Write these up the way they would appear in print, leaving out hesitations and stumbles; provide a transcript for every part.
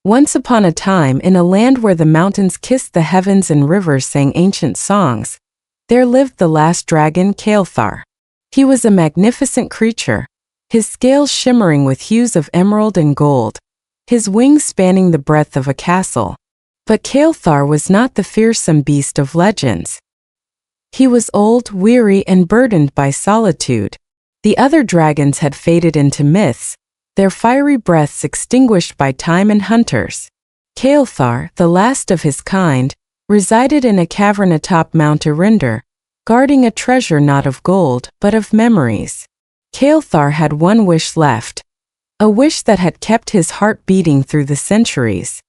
Once upon a time, in a land where the mountains kissed the heavens and rivers sang ancient songs, there lived the last dragon, Kael'thar. He was a magnificent creature, his scales shimmering with hues of emerald and gold, his wings spanning the breadth of a castle. But Kael'thar was not the fearsome beast of legends. He was old, weary, and burdened by solitude. The other dragons had faded into myths, their fiery breaths extinguished by time and hunters. Kael'thar, the last of his kind, resided in a cavern atop Mount Erinder, guarding a treasure not of gold, but of memories. Kael'thar had one wish left, a wish that had kept his heart beating through the centuries.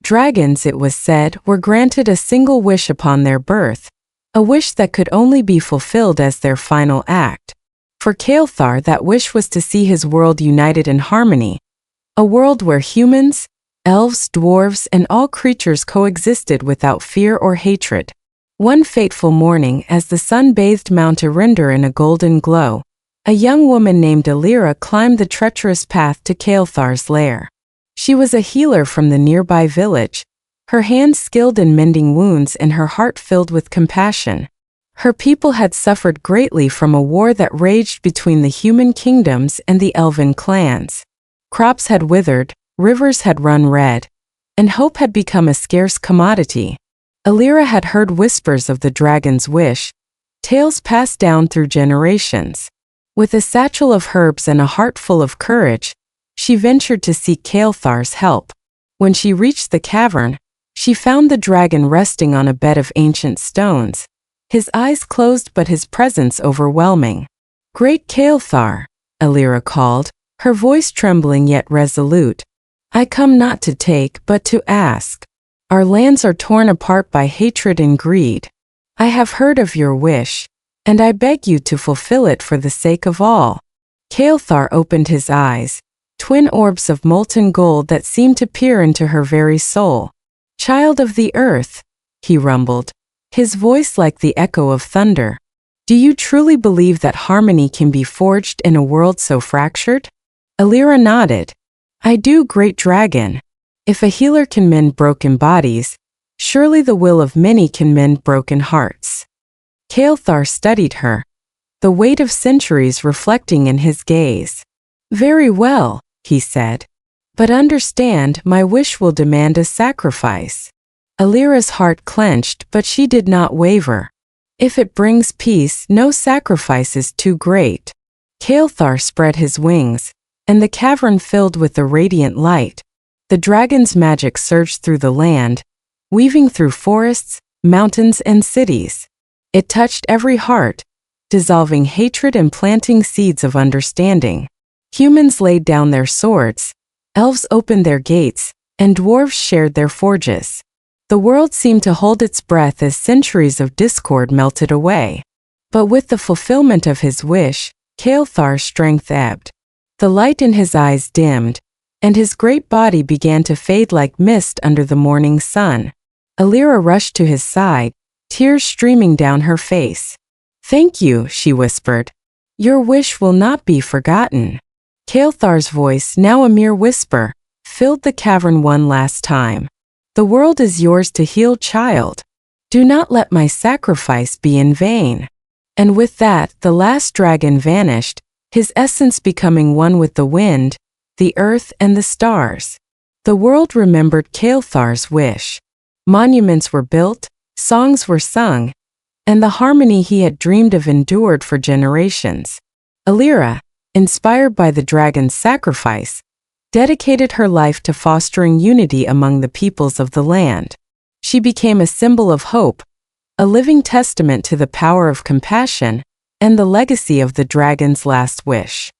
Dragons, it was said, were granted a single wish upon their birth, a wish that could only be fulfilled as their final act. For Kael'thar, that wish was to see his world united in harmony, a world where humans, elves, dwarves, and all creatures coexisted without fear or hatred. One fateful morning, as the sun bathed Mount Erinder in a golden glow, a young woman named Alira climbed the treacherous path to Kael'thar's lair. She was a healer from the nearby village, her hands skilled in mending wounds and her heart filled with compassion. Her people had suffered greatly from a war that raged between the human kingdoms and the elven clans. Crops had withered, rivers had run red, and hope had become a scarce commodity. Alira had heard whispers of the dragon's wish, tales passed down through generations. With a satchel of herbs and a heart full of courage, she ventured to seek Kael'thar's help. When she reached the cavern, she found the dragon resting on a bed of ancient stones, his eyes closed but his presence overwhelming. "Great Kael'thar," Alira called, her voice trembling yet resolute. "I come not to take but to ask. Our lands are torn apart by hatred and greed. I have heard of your wish, and I beg you to fulfill it for the sake of all." Kael'thar opened his eyes, twin orbs of molten gold that seemed to peer into her very soul. "Child of the earth," he rumbled, his voice like the echo of thunder. "Do you truly believe that harmony can be forged in a world so fractured?" Alira nodded. "I do, great dragon. If a healer can mend broken bodies, surely the will of many can mend broken hearts." Kael'thar studied her, the weight of centuries reflecting in his gaze. "Very well," he said. "But understand, my wish will demand a sacrifice." Alira's heart clenched, but she did not waver. "If it brings peace, no sacrifice is too great." Kael'thar spread his wings, and the cavern filled with a radiant light. The dragon's magic surged through the land, weaving through forests, mountains, and cities. It touched every heart, dissolving hatred and planting seeds of understanding. Humans laid down their swords, elves opened their gates, and dwarves shared their forges. The world seemed to hold its breath as centuries of discord melted away. But with the fulfillment of his wish, Kael'thar's strength ebbed. The light in his eyes dimmed, and his great body began to fade like mist under the morning sun. Alira rushed to his side, tears streaming down her face. "Thank you," she whispered. "Your wish will not be forgotten." Kael'thar's voice, now a mere whisper, filled the cavern one last time. "The world is yours to heal, child. Do not let my sacrifice be in vain." And with that, the last dragon vanished, his essence becoming one with the wind, the earth, and the stars. The world remembered Kael'thar's wish. Monuments were built, songs were sung, and the harmony he had dreamed of endured for generations. Alira, inspired by the dragon's sacrifice, dedicated her life to fostering unity among the peoples of the land. She became a symbol of hope, a living testament to the power of compassion and the legacy of the dragon's last wish.